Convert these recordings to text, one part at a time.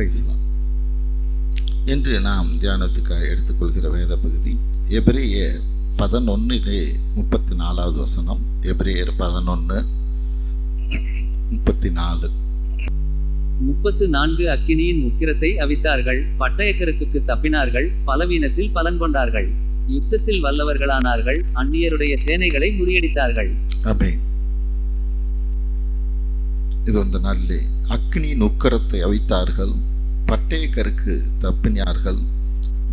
பிரைஸ்லாம். இன்று நாம் தியானத்துக்காக எடுத்துக்கொள்கிற வேத பகுதி எபிரேயர் 11:34 வசனம். எபிரேயர் 11:34. 34 அக்கினியின் உக்கிரத்தை அவித்தார்கள், பட்டயக்கருக்குக்கு தப்பினார்கள், பலவீனத்தில் பலன் கொண்டார்கள், யுத்தத்தில் வல்லவர்களானார்கள், அந்நியருடைய சேனைகளை முறியடித்தார்கள். ஆமென். இது அந்த நாளிலே அக்கினியின் உக்கிரத்தை அவித்தார்கள், பட்டயக்கருக்கு தப்பினார்கள்,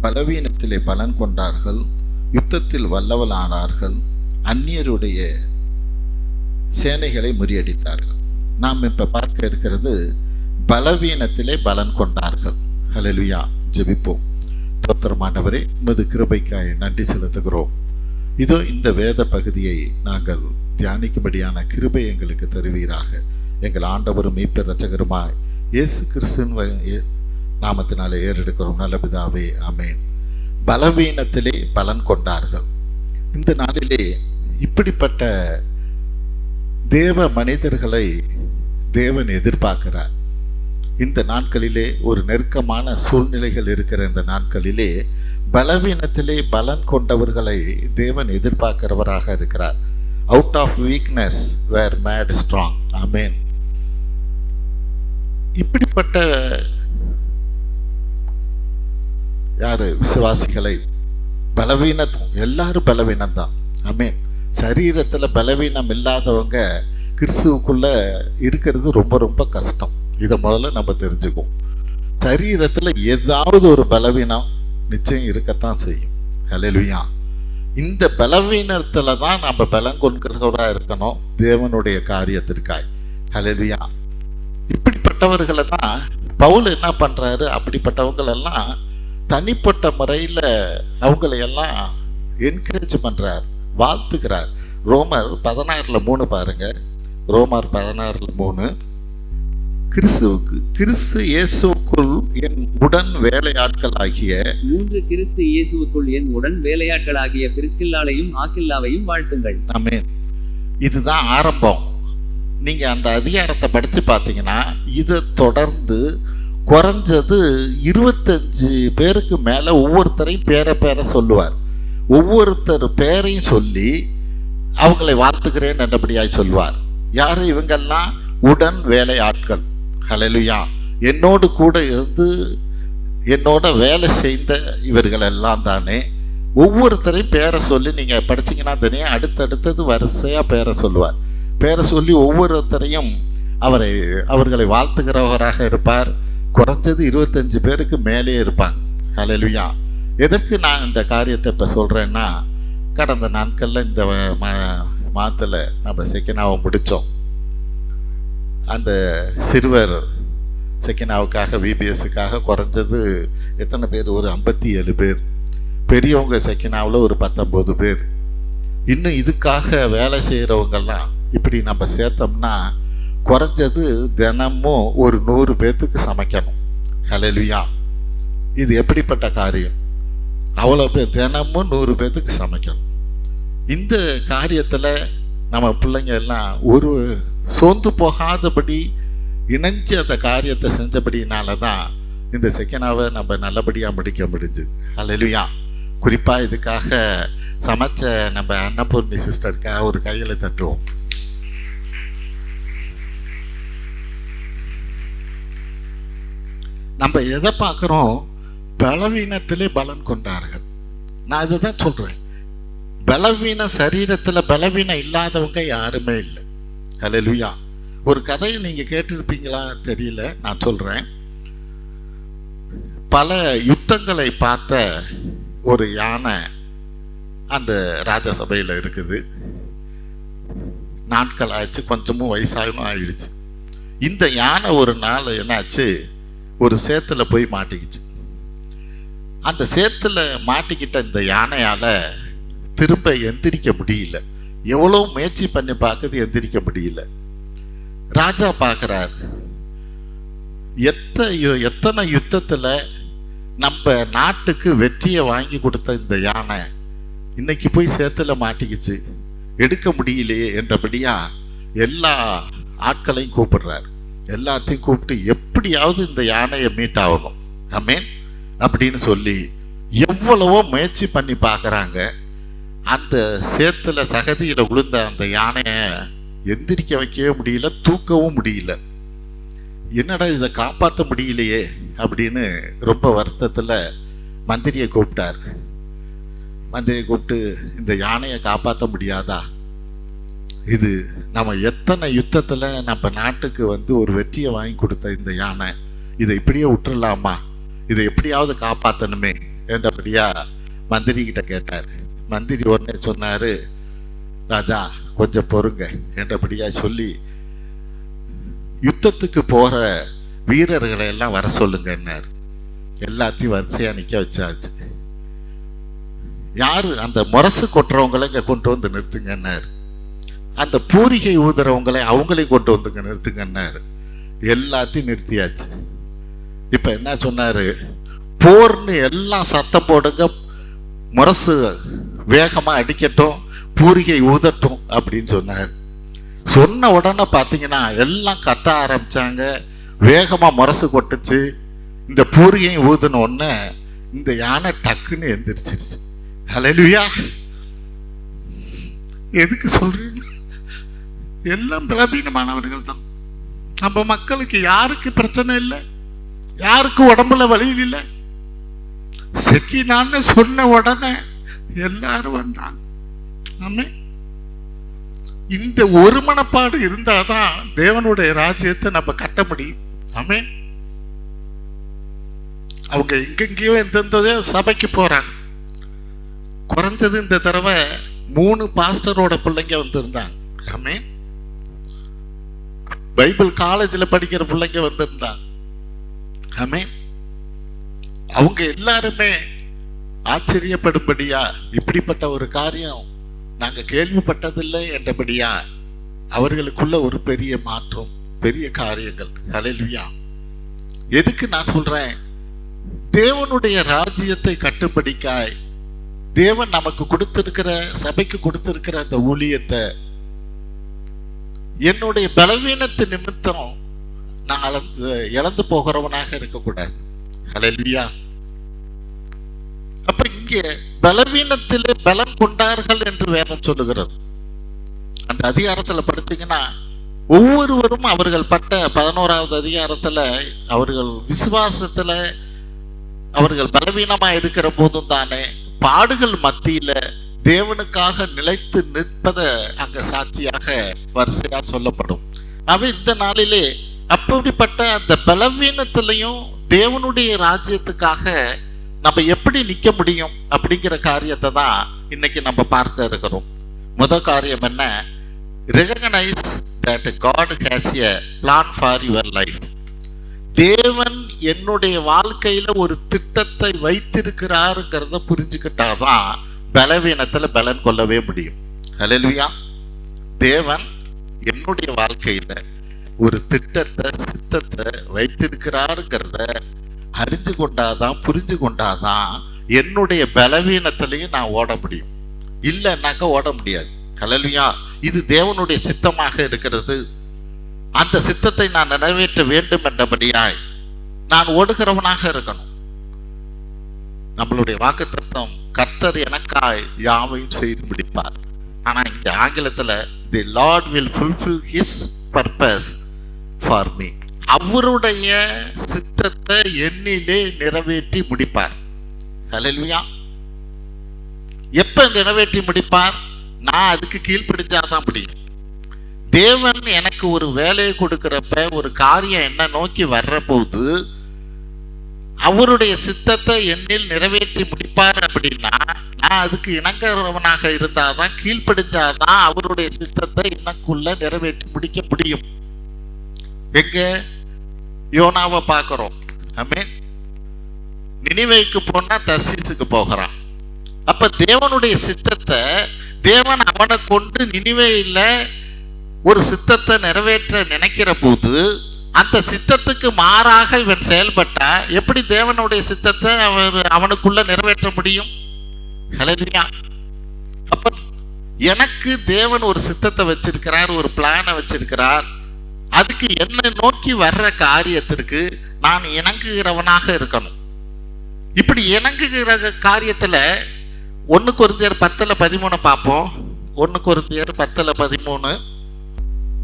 பலவீனத்திலே பலன் கொண்டார்கள், யுத்தத்தில் வல்லவளானார்கள், அந்நியருடைய சேனைகளை முறியடித்தார்கள். நாம் இப்ப பார்க்க இருக்கிறது பலவீனத்திலே பலன் கொண்டார்கள். ஹல்லேலூயா. ஜெபிப்போம். தோத்திரமானவரே, உமது கிருபைக்காய் நன்றி செலுத்துகிறோம். இதோ இந்த வேத பகுதியை நாங்கள் தியானிக்கும்படியான கிருபை எங்களுக்கு தருவீராக. எங்கள் ஆண்டவரும் மீட்பர் இரட்சகருமாய் இயேசு கிறிஸ்துவின் நாமத்தினாலே ஏறெடுக்கிறோம் நல்ல பிதாவே, ஆமென். பலவீனத்திலே பலன் கொண்டார்கள். இந்த நாளிலே இப்படிப்பட்ட தேவ மனிதர்களை தேவன் எதிர்பார்க்கிறார். இந்த நாட்களிலே ஒரு நெருக்கமான சூழ்நிலைகள் இருக்கிற இந்த நாட்களிலே பலவீனத்திலே பலன் கொண்டவர்களை தேவன் எதிர்பார்க்கிறவராக இருக்கிறார். Out of weakness were made strong. ஆமென். இப்படிப்பட்ட யாரு விசுவாசிகளை பலவீனம், எல்லாரும் பலவீனம் தான். ஆமென். சரீரத்தில் பலவீனம் இல்லாதவங்க கிறிஸ்துவுக்குள்ள இருக்கிறது ரொம்ப ரொம்ப கஷ்டம். இதை முதல்ல நம்ம தெரிஞ்சுக்குவோம். சரீரத்தில் ஏதாவது ஒரு பலவீனம் நிச்சயம் இருக்கத்தான் செய்யும். ஹல்லேலூயா. இந்த பலவீனத்துல தான் நம்ம பலம் கொள்கிறவராக இருக்கணும் தேவனுடைய காரியத்திற்காய். ஹல்லேலூயா. இப்படிப்பட்டவர்களை தான் பவுல் என்ன பண்றாரு, அப்படிப்பட்டவங்களெல்லாம் தனிப்பட்ட முறையில் அவங்களையெல்லாம் என்கரேஜ் பண்றார், வாழ்த்துக்கிறார். ரோமர் 16:3 பாருங்க. ரோமர் 16:3. கிறிஸ்து இயேசுவுக்குள் என் உடன் வேலையாட்கள் ஆகிய 3 கிறிஸ்து இயேசுவுக்குள் என் உடன் வேலையாட்கள் ஆகிய பிரிஸ்கில்லாவையும் ஆக்கில்லாவையும் வாழ்த்துங்கள். ஆமென். இதுதான் ஆரம்பம். நீங்க அந்த அதிகாரத்தை படித்து பார்த்தீங்கன்னா இதை தொடர்ந்து குறைஞ்சது 25 பேருக்கு மேல ஒவ்வொருத்தரையும் பேர சொல்லுவார். ஒவ்வொருத்தர் பேரையும் சொல்லி அவங்களை வாழ்த்துக்கிறேன் என்றபடியாய் சொல்வார். யாரு இவங்கெல்லாம்? உடன் வேலை ஆட்கள். ஹல்லேலூயா. என்னோடு கூட இருந்து என்னோட வேலை செய்த இவர்கள் எல்லாம் தானே. ஒவ்வொருத்தரையும் பேரை சொல்லி நீங்க படிச்சீங்கன்னா தனியாக அடுத்தடுத்தது வரிசையா பேரை சொல்லுவார். பேரை சொல்லி ஒவ்வொருத்தரையும் அவர்களை வாழ்த்துகிறவராக இருப்பார். குறைஞ்சது 25 பேருக்கு மேலே இருப்பாங்க. ஹல்லேலூயா. எதற்கு நான் இந்த காரியத்தை இப்போ சொல்கிறேன்னா, கடந்த நாட்களில் இந்த மாதத்தில் நம்ம செக்கினாவை முடித்தோம். அந்த சிறுவர் செக்கினாவுக்காக விபிஎஸ்ஸுக்காக குறைஞ்சது எத்தனை பேர்? ஒரு 57 பேர். பெரியவங்க செக்கினாவில் ஒரு 19 பேர். இன்னும் இதுக்காக வேலை செய்கிறவங்கெல்லாம் இப்படி நம்ம சேர்த்தோம்னா குறைஞ்சது தினமும் ஒரு 100 பேர்த்துக்கு சமைக்கணும். ஹல்லேலூயா. இது எப்படிப்பட்ட காரியம்? அவ்வளோ பேர் தினமும் 100 பேர்த்துக்கு சமைக்கணும். இந்த காரியத்தில் நம்ம பிள்ளைங்க எல்லாம் ஒரு சோர்ந்து போகாதபடி இணைஞ்சு அந்த காரியத்தை செஞ்சபடினால தான் இந்த செகண்டாவை நம்ம நல்லபடியாக முடிக்க முடிஞ்சுது. ஹல்லேலூயா. குறிப்பாக இதுக்காக சமைச்ச நம்ம அன்னபூர்ணி சிஸ்டருக்காக ஒரு கையில் தட்டுவோம். நம்ம எதை பார்க்குறோம்? பலவீனத்திலே பலன் கொண்டார்கள். நான் இதை தான் சொல்கிறேன். பலவீன சரீரத்தில் பலவீனம் இல்லாதவங்க யாருமே இல்லை. ஹல்லேலூயா. ஒரு கதையை நீங்கள் கேட்டிருப்பீங்களா தெரியல, நான் சொல்கிறேன். பல யுத்தங்களை பார்த்த ஒரு யானை அந்த ராஜசபையில் இருக்குது. நாட்கள் ஆயிடுச்சு, கொஞ்சமும் வயசாகவும் ஆயிடுச்சு. இந்த யானை ஒரு நாள் என்னாச்சு, ஒரு சேத்துல போய் மாட்டிக்கிச்சு. அந்த சேத்துல மாட்டிக்கிட்ட இந்த யானையால் திரும்ப எந்திரிக்க முடியல. எவ்வளோ முயற்சி பண்ணி பார்க்குது, எந்திரிக்க முடியல. ராஜா பார்க்குறார், எத்தனை யுத்தத்தில் நம்ம நாட்டுக்கு வெற்றியை வாங்கி கொடுத்த இந்த யானை இன்னைக்கு போய் சேத்துல மாட்டிக்கிச்சு, எடுக்க முடியலையே என்றபடியா எல்லா ஆட்களையும் கூப்பிடுறார். எல்லாத்தையும் கூப்பிட்டு எப்படி எப்படியாவது இந்த யானையை மீட் ஆகணும், ஆமென் அப்படின்னு சொல்லி எவ்வளவோ முயற்சி பண்ணி பார்க்குறாங்க. அந்த சேத்துல சகதியில விழுந்த அந்த யானையை எந்திரிக்க வைக்கவே முடியல, தூக்கவும் முடியல. என்னடா இதை காப்பாற்ற முடியலையே அப்படின்னு ரொம்ப வருத்தத்தில் மந்திரியை கூப்பிட்டார். மந்திரியை கூப்பிட்டு, இந்த யானையை காப்பாற்ற முடியாதா? இது நம்ம எத்தனை யுத்தத்தில் நம்ம நாட்டுக்கு ஒரு வெற்றியை வாங்கி கொடுத்த இந்த யானை, இதை இப்படியே விட்டுறலாமா? இதை எப்படியாவது காப்பாற்றணுமே என்றபடியா மந்திரி கிட்ட கேட்டார். மந்திரி உடனே சொன்னார், ராஜா கொஞ்சம் பொறுங்க என்றபடியா சொல்லி யுத்தத்துக்கு போகிற வீரர்களை எல்லாம் வர சொல்லுங்கன்னார். எல்லாத்தையும் வரிசையாக நிற்க வச்சாச்சு. யாரு அந்த முரசு கொட்டுறவங்களை இங்கே கொண்டு வந்து நிறுத்துங்கன்னார். அந்த பூரிகை ஊதுறவங்களை அவங்களையும் கொண்டு வந்துங்க நிறுத்துங்கன்னாரு. எல்லாத்தையும் நிறுத்தியாச்சு. இப்போ என்ன சொன்னாரு, போர்னு எல்லாம் சத்தம் போடுங்க, முரசு வேகமாக அடிக்கட்டும், பூரிகை ஊதட்டும் அப்படின்னு சொன்னார். சொன்ன உடனே பார்த்தீங்கன்னா எல்லாம் கத்த ஆரம்பிச்சாங்க, வேகமாக முரசு கொட்டுச்சு. இந்த பூரிகையும் ஊதுன உடனே இந்த யானை டக்குன்னு எந்திரிச்சிருச்சு. ஹல்லேலூயா. எதுக்கு சொல்றீங்க? எல்லாம் பலவீனமானவர்கள் தான். நம்ம மக்களுக்கு யாருக்கு பிரச்சனை இல்லை, யாருக்கு உடம்புல வலி இல்லை. செக்கினான்னு சொன்ன உடனே எல்லாரும் வந்தாங்க. ஆமென். இந்த ஒரு மனப்பாடு இருந்தாதான் தேவனுடைய ராஜ்யத்தை நம்ம கட்ட முடியும். ஆமென். அவங்க எங்கெங்கேயோ எந்தெந்ததோ சபைக்கு போறாங்க. குறைஞ்சது இந்த தடவை 3 பாஸ்டரோட பிள்ளைங்க வந்திருந்தாங்க. ஆமென். பைபிள் காலேஜில் படிக்கிற பிள்ளைங்க வந்திருந்தாங்க. ஆமென். அவங்க எல்லாருமே ஆச்சரியப்படும்படியா, இப்படிப்பட்ட ஒரு காரியம் நாங்க கேள்விப்பட்டதில்லை என்றபடியா அவர்களுக்குள்ள ஒரு பெரிய மாற்றம், பெரிய காரியங்கள். ஹல்லேலூயா. எதுக்கு நான் சொல்றேன்? தேவனுடைய ராஜ்யத்தை கட்டுப்படிக்காய் தேவன் நமக்கு கொடுத்திருக்கிற, சபைக்கு கொடுத்திருக்கிற அந்த ஊழியத்தை என்னுடைய பலவீனத்து நிமித்தம் நான் இழந்து போகிறவனாக இருக்கக்கூடாது. ஹல்லேலூயா. அப்ப இங்கே பலவீனத்திலே பலம் கொண்டார்கள் என்று வேதம் சொல்லுகிறது. அந்த அதிகாரத்துல படித்தீங்கன்னா ஒவ்வொருவரும் அவர்கள் பட்ட 11வது அதிகாரத்துல அவர்கள் விசுவாசத்துல அவர்கள் பலவீனமா இருக்கிற போதும் தானே பாடுகள் மத்தியில தேவனுக்காக நிலைத்து நிற்பதை அங்க சாட்சியாக வரிசையா சொல்லப்படும். அவன் இந்த நாளிலே அப்படிப்பட்ட அந்த பலவீனத்திலையும் தேவனுடைய ராஜ்யத்துக்காக நம்ம எப்படி நிற்க முடியும் அப்படிங்கிற காரியத்தை தான் இன்னைக்கு நம்ம பார்க்க இருக்கிறோம். முதல் காரியம் என்ன? Recognise that God has a plan for your life. தேவன் என்னுடைய வாழ்க்கையில ஒரு திட்டத்தை வைத்திருக்கிறாருங்கிறத புரிஞ்சுக்கிட்டாதான் பலவீனத்துல பலன் கொள்ளவே முடியும். ஹல்லேலூயா. தேவன் என்னுடைய வாழ்க்கையில ஒரு திட்டத்தை, சித்தத்தை வைத்திருக்கிறாருங்கிறத அறிஞ்சு கொண்டாதான், புரிஞ்சு கொண்டாதான் என்னுடைய பலவீனத்திலையும் நான் ஓட முடியும். இல்லைன்னாக்கா ஓட முடியாது. ஹல்லேலூயா. இது தேவனுடைய சித்தமாக இருக்கிறது. அந்த சித்தத்தை நான் நிறைவேற்ற வேண்டும் என்றபடியாய் நான் ஓடுகிறவனாக இருக்கணும். நம்மளுடைய வாக்குத்தத்தம், கர்த்தர் எனக்காய் யாவையும் செய்து முடிப்பார். ஆனா இந்த ஆங்கிலத்துல the Lord will fulfill his purpose for me. அவருடைய சித்தத்தை என்னிலே நிறைவேற்றி முடிப்பார். ஹல்லேலூயா. எப்ப நிறைவேற்றி முடிப்பார்? நான் அதுக்கு கீழ்ப்படிஞ்சாதான் முடியும். தேவன் எனக்கு ஒரு வேலையை கொடுக்கிறப்ப, ஒரு காரியம் என்ன நோக்கி வர்ற போது அவருடைய சித்தத்தை என்னில் நிறைவேற்றி முடிப்பார் அப்படின்னா நான் அதுக்கு இணங்குறவனாக இருந்தாதான், கீழ்ப்படிஞ்சாதான் அவருடைய சித்தத்தை எனக்குள்ள நிறைவேற்றி முடிக்க முடியும். எங்க யோனாவை பார்க்கிறோம். ஆமென். நினிவேக்கு போனா தர்சீசுக்கு போகிறான். அப்ப தேவனுடைய சித்தத்தை தேவன் அவனை கொண்டு நினிவேயில ஒரு சித்தத்தை நிறைவேற்ற நினைக்கிற போது அந்த சித்தத்துக்கு மாறாக இவன் செயல்பட்டா எப்படி தேவனுடைய சித்தத்தை அவனுக்குள்ள நிறைவேற்ற முடியும்? ஹல்லேலூயா. அப்ப எனக்கு தேவன் ஒரு சித்தத்தை வச்சிருக்கிறார், ஒரு பிளானை வச்சிருக்கிறார். அதுக்கு என்னை நோக்கி வர்ற காரியத்திற்கு நான் இணங்குகிறவனாக இருக்கணும். இப்படி இணங்குகிற காரியத்துல 1 கொரிந்தியர் 10:13 பார்ப்போம். 1 கொரிந்தியர் 10:13.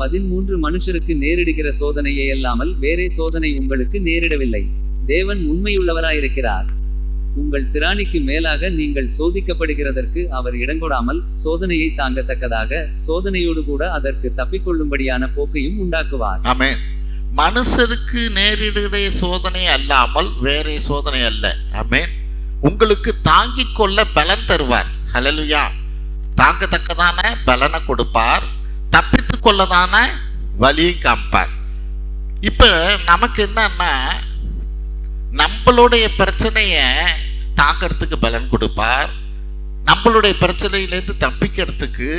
13 மனுஷருக்கு நேரிடுகிற சோதனையே அல்லாமல் வேறே சோதனை உங்களுக்கு நேரிடவில்லை. தேவன் உண்மையுள்ளவராயிருக்கிறார். உங்கள் திராணிக்கு மேலாக நீங்கள் சோதிக்கப்படுகிறதற்கு அவர் இடங்கொடாமல் சோதனையை தாங்கத்தக்கதாக சோதனையோடு கூட அதற்கு தப்பிக்கொள்ளும்படியான போக்கையும் உண்டாக்குவார். ஆமென். மனுஷருக்கு நேரிடுகிற சோதனை அல்லாமல் வேறே சோதனை அல்ல. ஆமென். உங்களுக்கு தாங்கிக் கொள்ள பலன் தருவார். ஹல்லேலூயா. தாங்கத்தக்கதான பலனை கொடுப்பார், தப்பித்து கொள்ளதான வழியை காமிப்பார். இப்ப நமக்கு என்னன்னா, நம்மளுடைய பிரச்சனைய தாங்கிறதுக்கு பலன் கொடுப்பார், நம்மளுடைய பிரச்சனையிலேருந்து தப்பிக்கிறதுக்கு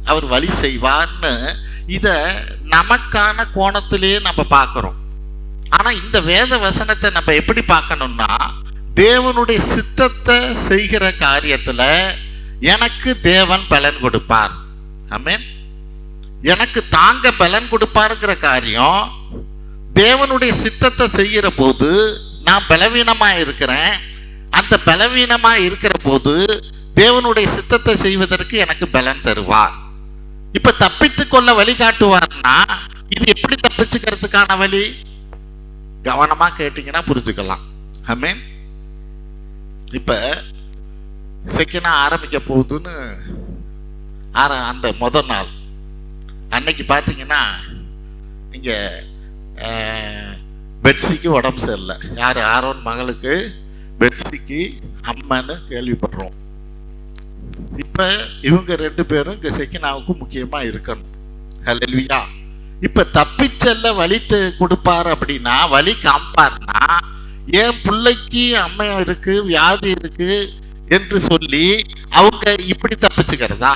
அவர் வழி செய்வார்னு இத நமக்கான கோணத்திலேயே நம்ம பார்க்கிறோம். ஆனா இந்த வேத வசனத்தை நம்ம எப்படி பார்க்கணும்னா, தேவனுடைய சித்தத்தை செய்கிற காரியத்துல எனக்கு தேவன் பலன் கொடுப்பார். ஆமென். எனக்கு தாங்க பலன் கொடுப்பாருங்கிற காரியம், தேவனுடைய சித்தத்தை செய்கிற போது நான் பலவீனமா இருக்கிறேன். அந்த பலவீனமா இருக்கிற போது தேவனுடைய சித்தத்தை செய்வதற்கு எனக்கு பலன் தருவார். இப்ப தப்பித்து கொள்ள வழி காட்டுவார்னா, இது எப்படி தப்பிச்சுக்கிறதுக்கான வழி? கவனமா கேட்டீங்கன்னா புரிஞ்சுக்கலாம். ஆமென். இப்ப செகண்டா ஆரம்பிக்க போகுதுன்னு அந்த முதல் நாள் அன்னைக்கு பார்த்தீங்கன்னா, இங்க பெட்சிக்கு உடம்பு சரியில்லை. யார்? ஆரோன் மகளுக்கு பெட்சிக்கு அம்மன்னு கேள்விப்படுறோம். இப்ப இவங்க 2 பேரும் இங்க செக்கினாவுக்கு முக்கியமா இருக்கணும். ஹல்லேலூயா. இப்ப தப்பிச்செல்ல வழி கொடுப்பார் அப்படின்னா, வழி காப்பார்னா, என் பிள்ளைக்கு அம்மை இருக்கு, வியாதி இருக்கு என்று சொல்லி அவங்க இப்படி தப்பிச்சுக்கிறதா?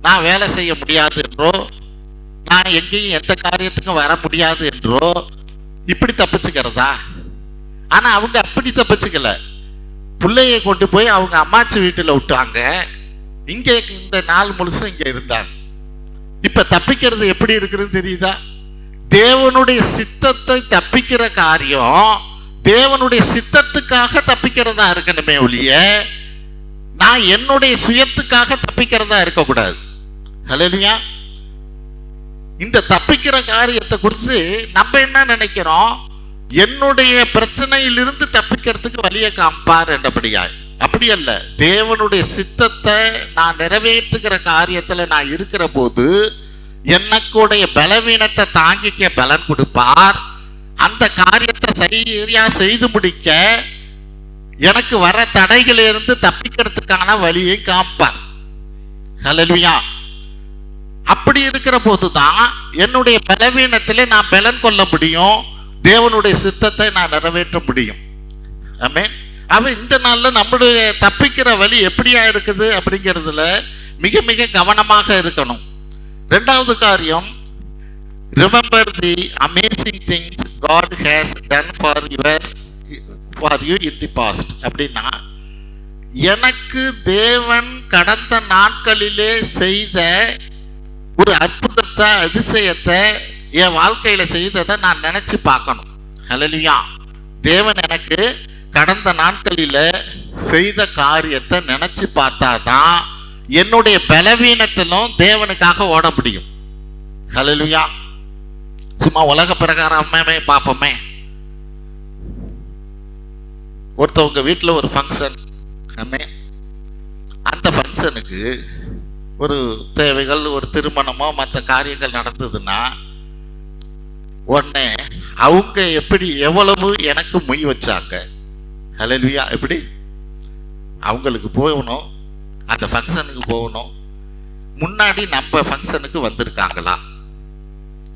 நான் வேலை செய்ய முடியாது என்றோ, நான் எங்கேயும் எந்த காரியத்துக்கும் வர முடியாது என்றோ இப்படி தப்பிச்சுக்கிறதா? ஆனா அவங்க அப்படி தப்பிச்சுக்கல. பிள்ளையை கொண்டு போய் அவங்க அம்மாச்சி வீட்டுல விட்டாங்க. இங்க இந்த நாள் முழுசும் இங்க இருந்தாங்க. இப்ப தப்பிக்கிறது எப்படி இருக்குன்னு தெரியுதா? தேவனுடைய சித்தத்தை தப்பிக்கிற காரியம் தேவனுடைய சித்தத்துக்காக தப்பிக்கிறதா இருக்கணுமே ஒழிய, நான் என்னுடைய சுயத்துக்காக தப்பிக்கிறதா இருக்கக்கூடாது. ஹல்லேலூயா. இந்த தப்பிக்கிற காரியத்தை குறித்து நம்ம என்ன நினைக்கிறோம்? என்னுடைய பிரச்சனையிலிருந்து தப்பிக்கிறதுக்கு வழியை காப்பார் என்றபடியாய். அப்படி அல்ல. தேவனுடைய சித்தத்தை நான் நிறைவேற்றுகிற காரியத்துல நான் இருக்கிற போது எனக்குடைய பலவீனத்தை தாங்கிக்க பலன் கொடுப்பார். அந்த காரியத்தை சரியா செய்து முடிக்க எனக்கு வர தடைகளிலிருந்து தப்பிக்கிறதுக்கான வழியை காப்பார். ஹல்லேலூயா. அப்படி இருக்கிற போதுதான் என்னுடைய பலவீனத்திலே நான் பலன் கொள்ள முடியும், தேவனுடைய சித்தத்தை நான் நிறைவேற்ற முடியும். ஆமென். அவன் இந்த நாள்ல நம்மளுடைய தப்பிக்கிற வழி எப்படியா இருக்குது அப்படிங்கிறதுல மிக மிக கவனமாக இருக்கணும். 2வது காரியம், remember the amazing things God has done for you in the past. அப்படின்னா, எனக்கு தேவன் கடந்த நாட்களிலே செய்த ஒரு அற்புதத்தை, அதிசயத்தை என் வாழ்க்கையில செய்ததை நான் நினைச்சு பார்க்கணும். ஹல்லேலூயா. தேவன் எனக்கு கடந்த நாட்களில செய்த காரியத்தை நினைச்சு பார்த்தாதான் என்னுடைய பலவீனத்திலும் தேவனுக்காக ஓட முடியும். ஹல்லேலூயா. சும்மா உலக பிரகாரமே பார்ப்போமே. ஒருத்தவங்க வீட்டில் ஒரு ஃபங்க்ஷன். அந்த ஃபங்க்ஷனுக்கு ஒரு தேவைகள், ஒரு திருமணமோ மற்ற காரியங்கள் நடந்ததுன்னா, உடனே அவங்க எப்படி எவ்வளவு எனக்கு மொய் வச்சாங்க. ஹல்லேலூயா. எப்படி அவங்களுக்கு போகணும், அந்த ஃபங்க்ஷனுக்கு போகணும். முன்னாடி நம்ம ஃபங்க்ஷனுக்கு வந்திருக்காங்களா?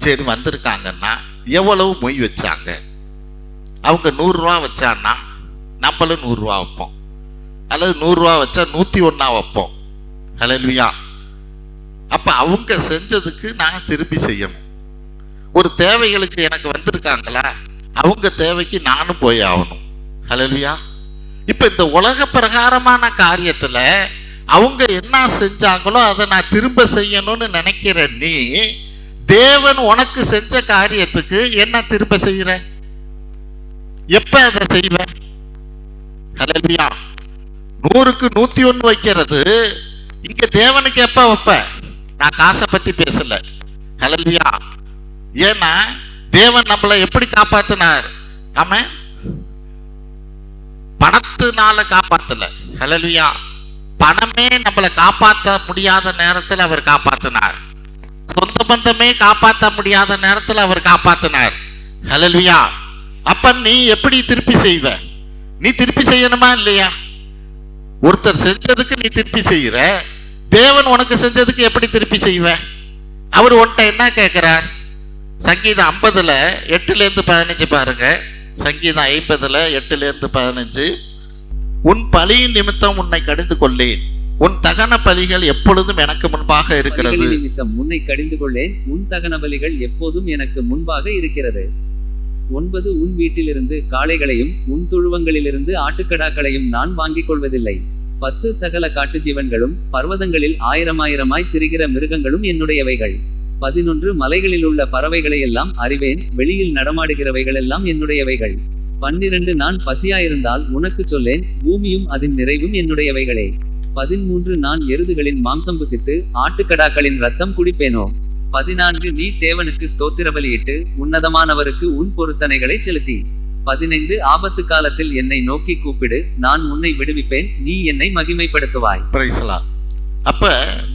சரி, வந்திருக்காங்கன்னா எவ்வளவு மொய் வச்சாங்க? அவங்க 100 ரூபா வச்சான்னா நம்மளும் 100 ரூபா வைப்போம், அல்லது 100 ரூபா வச்சா 101 வைப்போம். ஹல்லேலூயா. அப்ப அவங்க செஞ்சதுக்கு நான் திருப்பி செய்யணும். ஒரு தேவைகளுக்கு எனக்கு வந்திருக்காங்களா, அவங்க தேவைக்கு நானும் போய் ஆகணும். ஹல்லேலூயா. இப்ப இந்த உலக பிரகாரமான காரியத்துல அவங்க என்ன செஞ்சாங்களோ அதை நான் திரும்ப செய்யணும்னு நினைக்கிற நீ, தேவன் உனக்கு செஞ்ச காரியத்துக்கு என்ன திரும்ப செய்யற? எப்ப அதை செய்வ? ஹல்லேலூயா. 100க்கு 101 வைக்கிறது இங்க தேவனுக்கு எப்ப வைப்ப? நான் காசை பத்தி பேசல. ஹல்லேலூயா. ஏன்னா தேவன் நம்மளை எப்படி காப்பாத்தினார்? ஆமா, பணத்தினால காப்பாத்தல. ஹல்லேலூயா. பணமே நம்மளை காப்பாற்ற முடியாத நேரத்தில் அவர் காப்பாத்தினார். சொந்த பந்தமே காப்பாற்ற முடியாத நேரத்தில் அவர் காப்பாத்தினார். ஹல்லேலூயா. அப்ப நீ எப்படி திருப்பி செய்வ? நீ திருப்பி செய்யணுமா இல்லையா? ஒருத்தர் செஞ்சதுக்கு நீ திருப்பி செய்யற, தேவன் உனக்கு செஞ்சதுக்கு எப்படி திருப்பி செய்வ? அவர் உன்கிட்ட என்ன கேட்கிறார்? சங்கீதம் 50ல் 8லேருந்து 15 பாருங்க. சங்கீதம் 50ல் 8லேருந்து 15. உன் பலியின் நிமித்தம் உன்னை கடிந்து கொள்ளேன், உன் தகன பலிகள் எப்பொழுதும் எனக்கு முன்பாக இருக்கிறது. பலிகளின் நிமித்தம் உன்னை கடிந்து கொள்ளேன், உன் தகன பலிகள் எப்போதும் எனக்கு முன்பாக இருக்கிறது. 9 உன் வீட்டிலிருந்து காளைகளையும் உன் தொழுவங்களிலிருந்து ஆட்டுக்கடாக்களையும் நான் வாங்கிக் கொள்வதில்லை. 10 சகல காட்டு ஜீவன்களும் பர்வதங்களில் ஆயிரமாய் திரிகிற மிருகங்களும் என்னுடையவைகள். 11 மலைகளிலுள்ள பறவைகளையெல்லாம் அறிவேன், வெளியில் நடமாடுகிறவைகளெல்லாம் என்னுடையவைகள். 12 நான் பசியாயிருந்தால் உனக்கு சொல்லேன், பூமியும் அதன் நிறைவும் என்னுடையவைகளே. 13 நான் எருதுகளின் மாம்சம் புசித்து ஆட்டுக்கடாக்களின் இரத்தம் குடிப்பேனோ. 14 நீ தேவனுக்கு ஸ்தோத்திர பலியிட்டு உன்னதமானவருக்கு உன் பொருத்தனைகளை செலுத்தி. 15 ஆபத்து காலத்தில் என்னை நோக்கி கூப்பிடு, நான் உன்னை விடுவிப்பேன், நீ என்னை மகிமைப்படுத்துவாய். Praise the Lord. அப்ப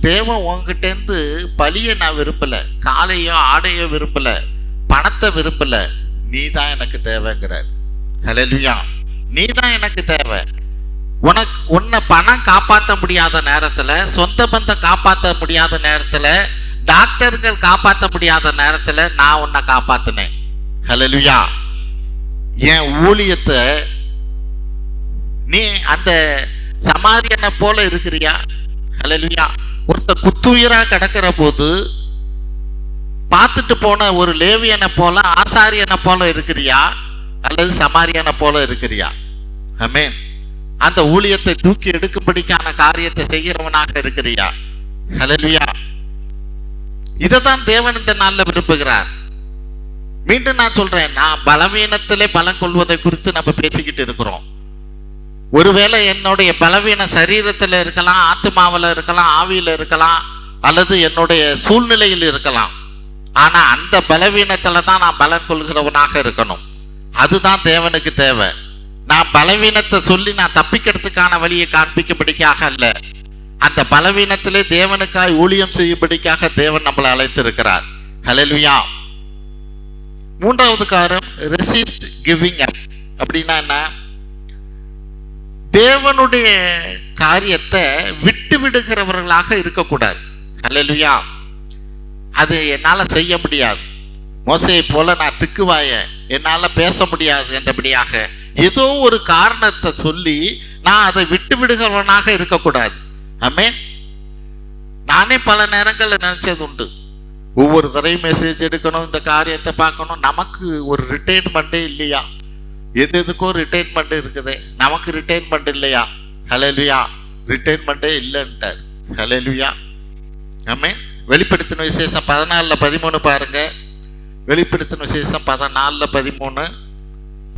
தேவன் உங்ககிட்ட இருந்து பலியை நான் விரும்பல, காளையோ ஆடையோ விரும்பல, பணத்தை விரும்பல, நீ தான் எனக்கு தேவைங்கிறார். ஹல்லேலூயா. நீ தான் எனக்கு தேவை. உன்னை பணம் காப்பாற்ற முடியாத நேரத்துல, சொந்த பந்தம் காப்பாற்ற முடியாத நேரத்துல, டாக்டர்கள் காப்பாற்ற முடியாத நேரத்துல நான் உன்னை காப்பாத்தினேன். ஹல்லேலூயா. என் ஊழியத்தை நீ அந்த சமாரியனை போல இருக்கிறியா? ஹல்லேலூயா. ஒருத்த குத்துயிரா கிடக்கிற போது பார்த்துட்டு போன ஒரு லேவியனை போல ஆசாரியனை போல இருக்கிறியா, அல்லது சமாரியனை போல இருக்கிறியா? ஆமென். அந்த ஊழியத்தை தூக்கி எடுக்கும்படிக்கான காரியத்தை செய்கிறவனாக இருக்கிறியா? ஹல்லேலூயா. இதைதான் தேவன் இந்த நாளில் விரும்புகிறார். மீண்டும் நான் சொல்றேன், நான் பலவீனத்திலே பலம் கொள்வதை குறித்து நம்ம பேசிக்கிட்டு இருக்கிறோம். ஒருவேளை என்னுடைய பலவீன சரீரத்தில் இருக்கலாம், ஆத்மாவில் இருக்கலாம், ஆவியில் இருக்கலாம், அல்லது என்னுடைய சூழ்நிலையில் இருக்கலாம். ஆனா அந்த பலவீனத்துல தான் நான் பலம் கொள்கிறவனாக இருக்கணும். அதுதான் தேவனுக்கு தேவை. நான் பலவீனத்தை சொல்லி நான் தப்பிக்கிறதுக்கான வழியை காண்பிக்கும்படிக்காக அல்ல, அந்த பலவீனத்திலே தேவனுக்காய் ஊழியம் செய்யும்படிக்காக தேவன் நம்மளை அழைத்திருக்கிறார். ஹல்லேலூயா. 3வது காரணம் ரெசிஸ்ட் கிவிங் அப். அப்படின்னா என்ன? தேவனுடைய காரியத்தை விட்டு விடுகிறவர்களாக இருக்கக்கூடாது. ஹல்லேலூயா. அது என்னால் செய்ய முடியாது, மோசேயை போல நான் திக்குவாய, என்னால் பேச முடியாது என்றபடியாக ஏதோ ஒரு காரணத்தை சொல்லி நான் அதை விட்டு விடுகிறவனாக இருக்கக்கூடாது. ஆமென். நானே பல நேரங்களில் நினைச்சது உண்டு, ஒவ்வொரு தடவையும் மெசேஜ் எடுக்கணும், இந்த காரியத்தை பார்க்கணும். நமக்கு ஒரு ரிட்டைர்மெண்ட்டே இல்லையா? எதுக்கோ ரிட்டைர்மெண்ட் இருக்குது, நமக்கு ரிட்டைர்மெண்ட் இல்லையா? ஹல்லேலூயா. ரிட்டைர்மெண்ட்டே இல்லைன்ட்டார். ஹல்லேலூயா. ஆமென். வெளிப்படுத்தின விசேஷம் 14:13 பாருங்க. வெளிப்படுத்தின விசேஷம் 14:13.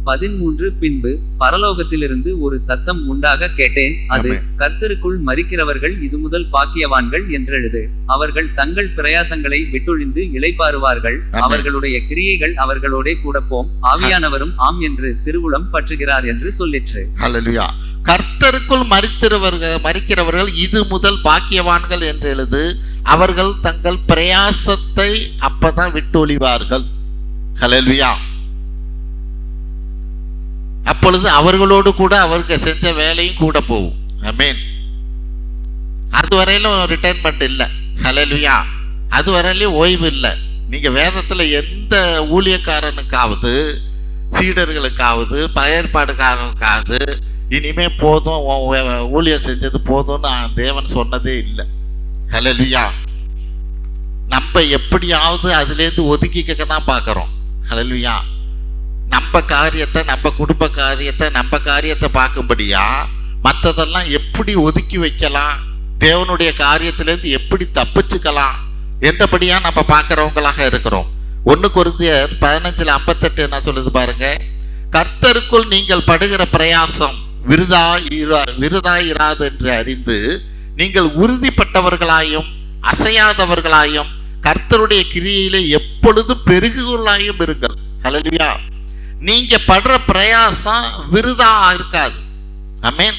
13 பின்பு பரலோகத்திலிருந்து ஒரு சத்தம் உண்டாக கேட்டேன், அது கர்த்தருக்குள் மரிக்கிறவர்கள் இது முதல் பாக்கியவான்கள் என்றெழுது. அவர்கள் தங்கள் பிரயாசங்களை விட்டொழிந்து இளைப்பாறுவார்கள், அவர்களுடைய கிரியைகள் அவர்களோட கூட போம், ஆவியானவரும் ஆம் என்று திருவுளம் பற்றுகிறார் என்று சொல்லிற்று. ஹல்லேலூயா. கர்த்தருக்குள் மரிக்கிறவர்கள் இது முதல் பாக்கியவான்கள் என்று எழுது. அவர்கள் தங்கள் பிரயாசத்தை அப்பதான் விட்டொழிவார்கள். ஹல்லேலூயா. அப்பொழுது அவர்களோடு கூட அவருக்கு செஞ்ச வேலையும் கூட போகும். ஆமென். அதுவரையிலும் ரிட்டைர்மெண்ட் இல்லை. ஹல்லேலூயா. அதுவரையிலும் ஓய்வு இல்லை. நீங்க வேதத்துல எந்த ஊழியக்காரனுக்காவது, சீடர்களுக்காவது, பயற்பாடுக்காரனுக்காவது இனிமே போதும், ஊழியம் செஞ்சது போதும்னு தேவன் சொன்னதே இல்லை. ஹல்லேலூயா. நம்ம எப்படியாவது அதுலேருந்து ஒதுக்கிக்க தான் பார்க்குறோம். ஹல்லேலூயா. நம்ம காரியத்தை, நம்ம குடும்ப காரியத்தை, நம்ம காரியத்தை பார்க்கும்படியா மற்றதெல்லாம் எப்படி ஒதுக்கி வைக்கலாம், தேவனுடைய காரியத்திலேருந்து எப்படி தப்பிச்சுக்கலாம், என்றபடியா நம்ம பார்க்கிறவங்களாக இருக்கிறோம். 1 கொரிந்தியர் 15:58 என்ன சொல்லுது பாருங்க. கர்த்தருக்குள் நீங்கள் படுகிற பிரயாசம் விருதாயிராது என்று அறிந்து நீங்கள் உறுதிப்பட்டவர்களாயும் அசையாதவர்களாயும் கர்த்தருடைய கிரியையிலே எப்பொழுதும் பெருகுகளாயும் இருங்கள். ஹல்லேலூயா. நீங்க படுற பிரயாசம் விருதா இருக்காது. ஆமென்.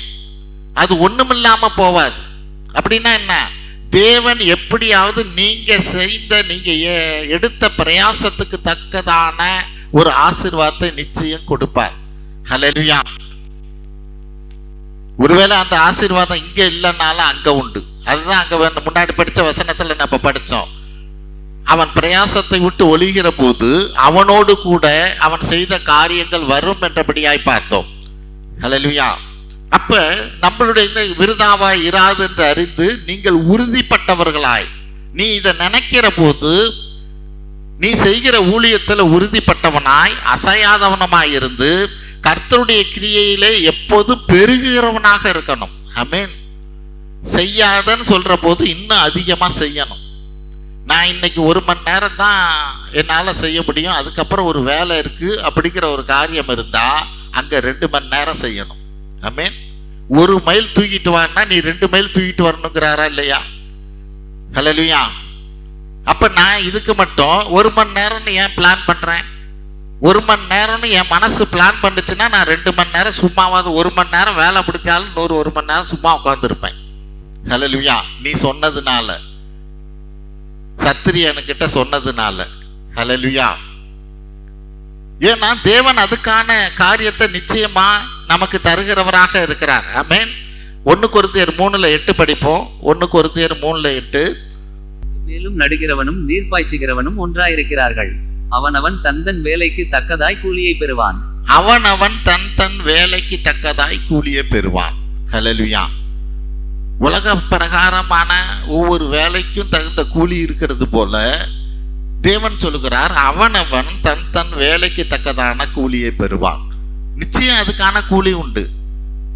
அது ஒண்ணுமில்லாம போவாது. அப்படின்னா என்ன? தேவன் எப்படியாவது நீங்க எடுத்த பிரயாசத்துக்கு தக்கதான ஒரு ஆசீர்வாதத்தை நிச்சயம் கொடுப்பார். ஹல்லேலூயா. ஒருவேளை அந்த ஆசீர்வாதம் இங்க இல்லைன்னாலும் அங்க உண்டு. அதுதான் அங்க முன்னாடி படிச்ச வசனத்துல நம்ம படிச்சோம். அவன் பிரயாசத்தை விட்டு ஒளிகிற போது அவனோடு கூட அவன் செய்த காரியங்கள் வரும் என்றபடியாய் பார்த்தோம். ஹல்லேலூயா. அப்ப நம்மளுடைய இந்த விருதாவாய் இராது என்று அறிந்து நீங்கள் உறுதிப்பட்டவர்களாய், நீ இதை நினைக்கிற போது நீ செய்கிற ஊழியத்துல உறுதிப்பட்டவனாய் அசையாதவனமாய் இருந்து கர்த்தருடைய கிரியையிலே எப்போதும் பெருகுகிறவனாக இருக்கணும். ஆமென். செய்யாதன்னு சொல்ற போது இன்னும் அதிகமா செய்யணும். நான் இன்னைக்கு 1 மணி நேரம் தான் என்னால் செய்ய முடியும், அதுக்கப்புறம் ஒரு வேலை இருக்கு அப்படிங்கிற ஒரு காரியம் இருந்தா அங்க 2 மணி நேரம் செய்யணும். ஆமென். 1 மைல் தூக்கிட்டு வான்னா நீ 2 மைல் தூக்கிட்டு வரணுங்கிறாரா இல்லையா? ஹல்லேலூயா. அப்ப நான் இதுக்கு மட்டும் 1 மணி நேரம்னு ஏன் பிளான் பண்றேன்? 1 மணி நேரம்னு என் மனசு பிளான் பண்ணுச்சுன்னா நான் 2 மணி நேரம் சும்மாவாது 1 மணி நேரம் வேலை பிடிச்சாலும் 1 மணி நேரம் சும்மா உட்காந்துருப்பேன். ஹல்லேலூயா. நீ சொன்னதுனால, சத்திரியனுக்கிட்ட சொன்னதுனால. ஹல்லேலூயா. ஏன்னா தேவன் அதுக்கான காரியத்தை நிச்சயமா நமக்கு தருகிறவராக இருக்கிறார். ஆமென். 1 கொரிந்தியர் 3:8 படிப்போம். 1 கொரிந்தியர் 3:8. மேலும் நடுகிறவனும் நீர் பாய்ச்சுகிறவனும் ஒன்றாயிருக்கிறார்கள். அவனவன் தன் வேலைக்கு தக்கதாய் கூலியை பெறுவான். அவனவன் தன் வேலைக்கு தக்கதாய் கூலியை பெறுவான். ஹல்லேலூயா. உலக பிரகாரமான ஒவ்வொரு வேலைக்கும் தகுந்த கூலி இருக்கிறது போல தேவன் சொல்லுகிறார், அவனவன் தன் வேலைக்கு தக்கதான கூலியை பெறுவான். நிச்சயம் அதுக்கான கூலி உண்டு.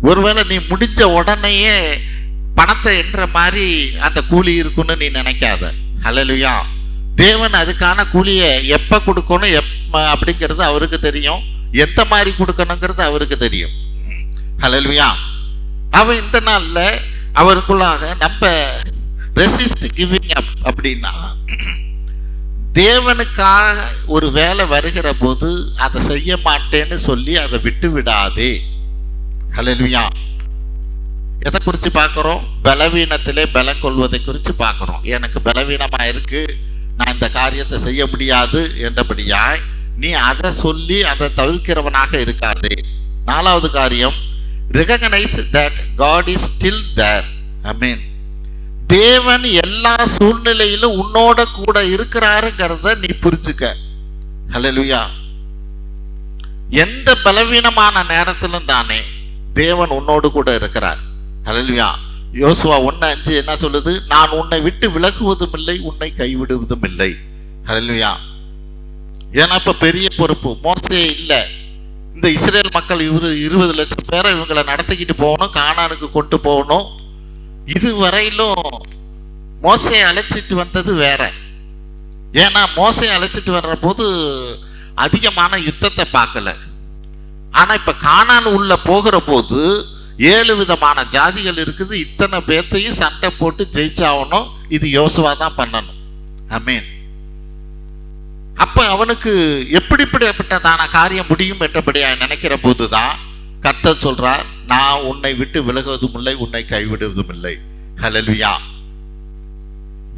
ஒருவேளை நீ முடிஞ்ச உடனேயே பணத்தை என்ற மாதிரி அந்த கூலி இருக்குன்னு நீ நினைக்காத. ஹல்லேலூயா. தேவன் அதுக்கான கூலியை எப்ப கொடுக்கணும் அப்படிங்கிறது அவருக்கு தெரியும், எந்த மாதிரி கொடுக்கணுங்கிறது அவருக்கு தெரியும். ஹல்லேலூயா. அவன் இந்த நாள்ல அவருக்குள்ளாக நம்ம ரெசிஸ்ட் கிவிங் அப் அப்படின்னா, தேவனுக்காக ஒரு வேலை வருகிற போது அதை செய்ய மாட்டேன்னு சொல்லி அதை விட்டு விடாதே. ஹல்லேலூயா. எதை குறித்து பார்க்குறோம்? பலவீனத்திலே பலம் கொள்வதை குறித்து பார்க்குறோம். எனக்கு பலவீனமா இருக்கு, நான் இந்த காரியத்தை செய்ய முடியாது என்றபடியாய் நீ அதை சொல்லி அதை தவிர்க்கிறவனாக இருக்காதே. 4வது காரியம், recognize that God is still there. ஆமென். தேவன் எல்லா சூழ்நிலையிலும் உன்னோட கூட இருக்கிறாருங்கிறத நீ புரிஞ்சுக்க. ஹல்லேலூயா. எந்த பலவீனமான நேரத்திலும் தானே தேவன் உன்னோடு கூட இருக்கிறார். ஹல்லேலூயா. யோசுவா 1:5 என்ன சொல்லுது? நான் உன்னை விட்டு விலகுவதும் இல்லை, உன்னை கைவிடுவதும் இல்லை. ஹல்லேலூயா. ஏன்னா இப்ப பெரிய பொறுப்பு மோசே இல்லை. இந்த இஸ்ரேல் மக்கள் 20 லட்சம் பேரை இவங்களை நடத்திக்கிட்டு போகணும், கானானுக்கு கொண்டு போகணும். இதுவரையிலும் மோசே அழைச்சிட்டு வந்தது வேற. ஏன்னா மோசே அழைச்சிட்டு வர்ற போது அதிகமான யுத்தத்தை பார்க்கல. ஆனா இப்ப கானான் உள்ள போகிற போது 7 விதமான ஜாதிகள் இருக்குது. இத்தனை பேர்த்தையும் சண்டை போட்டு ஜெயிச்சாகணும். இது யோசுவா தான் பண்ணணும். ஆமென். அப்ப அவனுக்கு எப்படிப்பட்டதான காரியம் முடியும் என்றபடியா நினைக்கிற போதுதான் கர்த்தர் சொல்றார், நான் உன்னை விட்டு விலகுவதும் இல்லை, உன்னை கைவிடுவதும் இல்லை. ஹல்லேலூயா.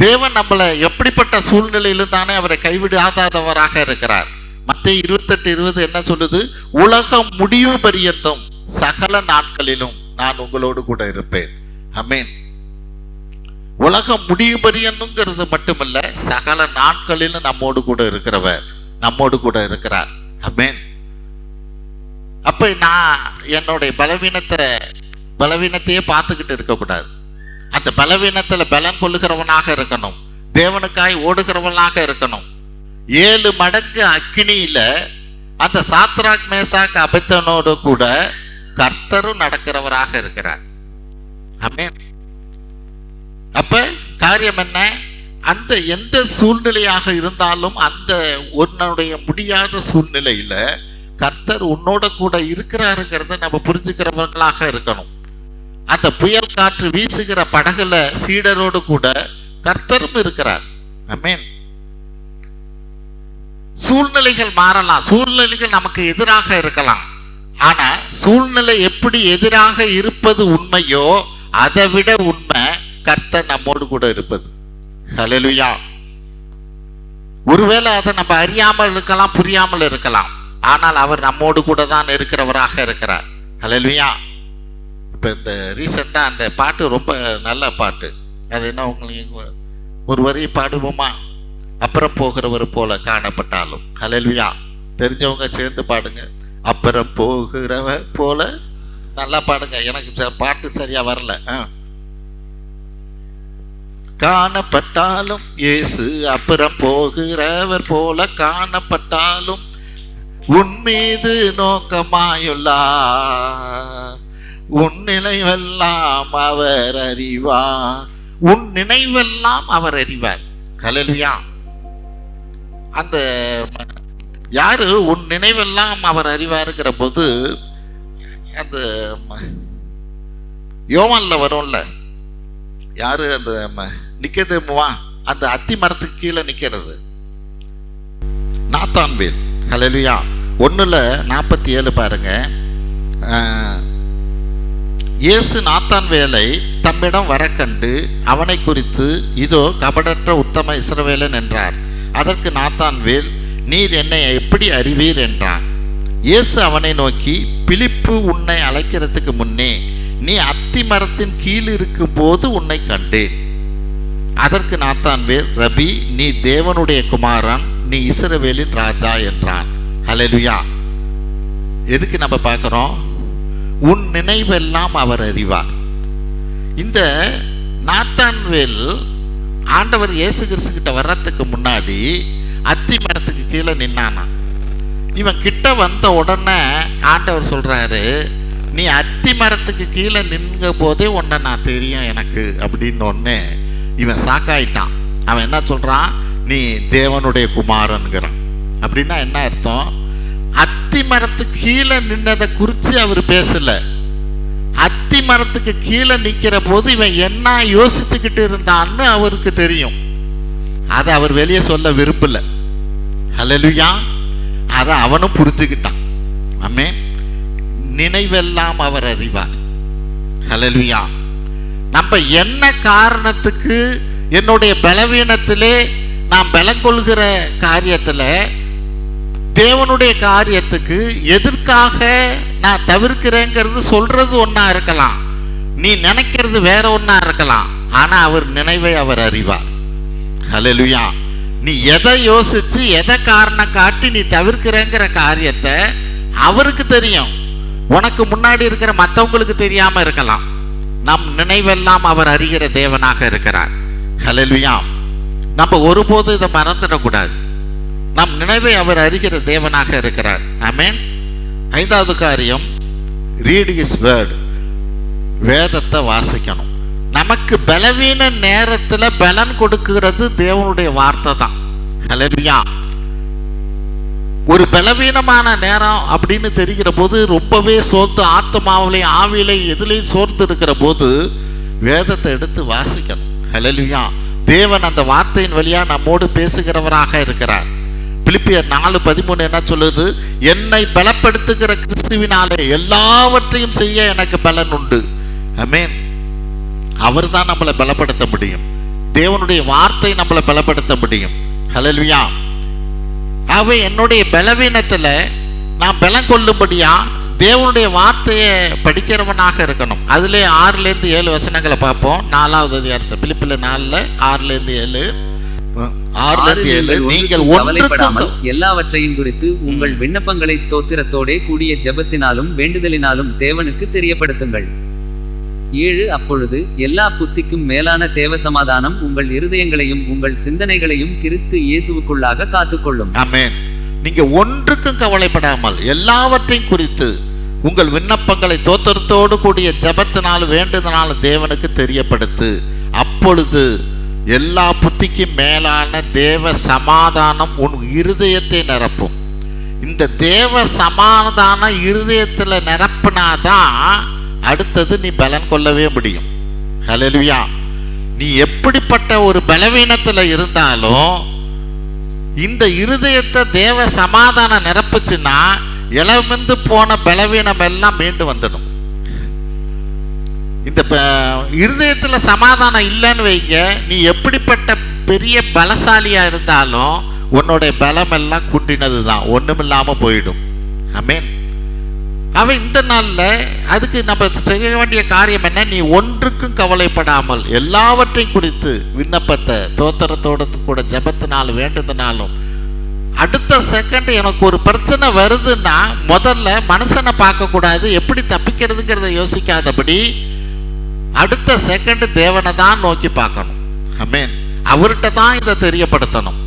தேவன் நம்மளை எப்படிப்பட்ட சூழ்நிலையிலும் தானே அவரை கைவிடாதவராக இருக்கிறார். மத்தேயு 28:20 என்ன சொல்லுது? உலகம் முடிவு பரியந்தம் சகல நாட்களிலும் நான் உங்களோடு கூட இருப்பேன். ஆமென். உலகம் முடிவு பரியந்தம்ங்கிறது மட்டுமல்ல, சகல நாட்களிலும் நம்மோடு கூட இருக்கிறவர் நம்மோடு கூட இருக்கிறார். ஆமென். அப்ப நான் என்னுடைய பலவீனத்தையே பார்த்துக்கிட்டு இருக்கக்கூடாது. அந்த பலவீனத்துல பலம் கொள்ளுகிறவனாக இருக்கணும். தேவனுக்காய் ஓடுகிறவனாக இருக்கணும். 7 மடங்கு அக்கினியில அந்த சாத்ராக் மேசாக் அபேத்நேகோடு கூட கர்த்தரும் நடக்கிறவராக இருக்கிறார். ஆமென். அப்ப காரியம் என்ன? அந்த எந்த சூழ்நிலையாக இருந்தாலும் அந்த உன்னுடைய முடியாத சூழ்நிலையில கர்த்தர் உன்னோட கூட இருக்கிறாருங்கிறத நம்ம புரிஞ்சுக்கிறவர்களாக இருக்கணும். அந்த புயல் காற்று வீசுகிற படகுல சீடரோடு கூட கர்த்தரும் இருக்கிறார். ஆமென். சூழ்நிலைகள் மாறலாம், சூழ்நிலைகள் நமக்கு எதிராக இருக்கலாம். ஆனா சூழ்நிலை எப்படி எதிராக இருப்பது உண்மையோ அதை விட உண்மை கர்த்தர் நம்மோடு கூட இருப்பது. ஹல்லேலூயா. ஒருவேளை அதை நம்ம அறியாமல் இருக்கலாம், புரியாமல் இருக்கலாம். ஆனால் அவர் நம்மோடு கூட தான் இருக்கிறவராக இருக்கிறார். ஹல்லேலூயா. இப்போ இந்த ரீசெண்டாக அந்த பாட்டு ரொம்ப நல்ல பாட்டு. அது என்ன, உங்களுக்கு ஒரு வரி பாடுவோமா? அப்புறம் போகிறவர் போல காணப்பட்டாலும். ஹல்லேலூயா. தெரிஞ்சவங்க சேர்ந்து பாடுங்க. அப்புறம் போகிறவர் போல. நல்லா பாடுங்க. எனக்கு பாட்டு சரியா வரல. காணப்பட்டாலும் இயேசு அப்புறம் போகிறவர் போல காணப்பட்டாலும் உன் மீது நோக்கமாயுள்ளார். உன் நினைவெல்லாம் அவர் அறிவார். உன் நினைவெல்லாம் அவர் அறிவார். ஹல்லேலூயா. அந்த யாரு உன் நினைவெல்லாம் அவர் அறிவாருங்கிற போது அந்த யோவான்ல வரும்ல, யாரு அந்த நிக்கதேமுவா, அந்த அத்தி மரத்துக்கு கீழே நிக்கிறது நாத்தான்வேல். ஹல்லேலூயா. 1:47 பாருங்க. இயேசு நாத்தான்வேலை தம்மிடம் வர கண்டு அவனை குறித்து, இதோ கபடற்ற உத்தம இஸ்ரவேலன் என்றார். அதற்கு நாத்தான்வேல், நீர் என்னை எப்படி அறிவீர் என்றான். இயேசு அவனை நோக்கி, பிலிப்பு உன்னை அழைக்கிறதுக்கு முன்னே நீ அத்தி மரத்தின் கீழ் இருக்கும் போது உன்னை கண்டேன். அதற்கு நாத்தான்வேல், ரபி, நீ தேவனுடைய குமாரன், நீ இஸ்ரவேலின் ராஜா என்றான். ஹல்லேலூயா. எதுக்கு நம்ம பார்க்கிறோம்? உன் நினைவெல்லாம் அவர் அறிவார். இந்த நாத்தான்வேல் ஆண்டவர் இயேசு கிறிஸ்து கிட்ட வர்றதுக்கு முன்னாடி அத்தி மரத்துக்கு கீழே நின்னானா. இவன் கிட்ட வந்த உடனே ஆண்டவர் சொல்றாரு, நீ அத்தி மரத்துக்கு கீழே நின்ற போதே உன்னை நான் தெரியும் எனக்கு அப்படின்னு ஒன்று. இவன் சாக்காயிட்டான். அவன் என்ன சொல்றான்? நீ தேவனுடைய குமாரன்கிறான். அப்படின்னா என்ன அர்த்தம்? அத்தி மரத்துக்கு கீழே நின்னதை குறித்து அவர் பேசல. அத்தி மரத்துக்கு கீழே நிற்கிற போது இவன் என்ன யோசிச்சுக்கிட்டு இருந்தான்னு அவருக்கு தெரியும். அதை அவர் வெளியே சொல்ல விரும்பல. ஹல்லேலூயா. அதை அவனும் புரிஞ்சுக்கிட்டான். ஆமென். நினைவெல்லாம் அவர் அறிவார். ஹல்லேலூயா. நம்ம என்ன காரணத்துக்கு என்னுடைய பலவீனத்திலே நான் பலம் கொள்கிற காரியத்தில், தேவனுடைய காரியத்துக்கு எதற்காக நான் தவிர்க்கிறேங்கிறது சொல்றது ஒன்றா இருக்கலாம், நீ நினைக்கிறது வேற ஒன்றா இருக்கலாம். ஆனால் அவர் நினைவை அவர் அறிவார். ஹல்லேலூயா. நீ எதை யோசிச்சு எதை காரணம் காட்டி நீ தவிர்க்கிறேங்கிற காரியத்தை அவருக்கு தெரியும். உனக்கு முன்னாடி இருக்கிற மற்றவங்களுக்கு தெரியாம இருக்கலாம். நம் நினைவெல்லாம் அவர் அறிகிற தேவனாக இருக்கிறார். ஹல்லேலூயா. நம்ம ஒருபோது இதை மறந்துடக்கூடாது. நம் நினைவை அவர் அறிகிற தேவனாக இருக்கிறார். ஆமென். 5வது காரியம், ரீட் ஹிஸ் வேர்ட். வேதத்தை வாசிக்கணும். நமக்கு பலவீன நேரத்தில் பலன் கொடுக்கிறது தேவனுடைய வார்த்தை தான். ஹல்லேலூயா. ஒரு பலவீனமான நேரம் அப்படின்னு தெரிகிற போது, ரொம்பவே சோர்ந்து ஆத்மாவிலையும் ஆவிலையும் எதுலையும் சோர்ந்து இருக்கிற போது வேதத்தை எடுத்து வாசிக்கணும். ஹல்லேலூயா. தேவன் அந்த வார்த்தையின் வழியா நம்மோடு பேசுகிறவராக இருக்கிறார். பிலிப்பியர் 4:13 என்ன சொல்லுது? என்னை பலப்படுத்துகிற கிறிஸ்துவினாலே எல்லாவற்றையும் செய்ய எனக்கு பலன் உண்டு. ஆமென். அவர் தான் நம்மளை பலப்படுத்த முடியும். தேவனுடைய வார்த்தை நம்மளை பலப்படுத்த முடியும். ஹல்லேலூயா. ஆகவே என்னுடைய பலவீனத்தில் நான் பலம் கொள்ளும்படியா தேவனுடைய வார்த்தையை படிக்கிறவனாக இருக்கணும். அதிலே 6-7 வசனங்களை பார்ப்போம். 4வது அதிகாரத்தில் பிலிப்பியர் 4:6-7. நீங்கள் கவலைப்படாமல் எல்லாவற்றையும் குறித்து உங்கள் விண்ணப்பங்களை ஸ்தோத்திரத்தோடே கூடிய ஜெபத்தினாலும் வேண்டுதலினாலும் தேவனுக்கு தெரியப்படுத்துங்கள். 7 அப்பொழுது எல்லா புத்திக்கும் மேலான தேவ சமாதானம் உங்கள் இருதயங்களையும் உங்கள் சிந்தனைகளையும் கிறிஸ்து இயேசுவுக்குள்ளாக காத்துக்கொள்ளும். ஆமென். நீங்க ஒன்றுக்கும் கவலைப்படாமல் எல்லாவற்றையும் குறித்து உங்கள் விண்ணப்பங்களை தோத்திரத்தோடு கூடிய ஜெபத்தினால் வேண்டுதனாலும் தேவனுக்கு தெரியப்படுத்து. அப்பொழுது எல்லா புத்திக்கும் மேலான தேவ சமாதானம் உன் இருதயத்தை நிரப்பும். இந்த தேவ சமாதானம் இருதயத்தில் நிரப்புனாதான் அடுத்தது நீ பலன் கொள்ளவே முடியும். ஹல்லேலூயா. நீ எப்படிப்பட்ட ஒரு பலவீனத்தில் இருந்தாலும் இந்த இருதயத்தை தேவ சமாதானம் நிரப்புச்சுன்னா இளவந்து போன பலவீனம் எல்லாம் மீண்டு வந்துடும். இந்த இருதயத்தில் சமாதானம் இல்லைன்னு வைங்க, நீ எப்படிப்பட்ட பெரிய பலசாலியா இருந்தாலும் உன்னுடைய பலம் எல்லாம் குண்டினது தான், ஒன்றுமில்லாமல் போயிடும். ஆமென். அவன் இந்த நாளில் அதுக்கு நம்ம செய்ய வேண்டிய காரியம் என்ன? நீ ஒன்றுக்கும் கவலைப்படாமல் எல்லாவற்றையும் குறித்து விண்ணப்பத்தை தோத்திரத்தோடு கூட ஜெபத்தினாலும் வேண்டுதனாலும், அடுத்த செகண்ட் எனக்கு ஒரு பிரச்சனை வருதுன்னா முதல்ல மனுஷனை பார்க்கக்கூடாது, எப்படி தப்பிக்கிறதுங்கிறத யோசிக்காதபடி அடுத்த செகண்ட் தேவனை தான் நோக்கி பார்க்கணும். ஆமென். அவர்கிட்ட தான் இதை தெரியப்படுத்தணும்.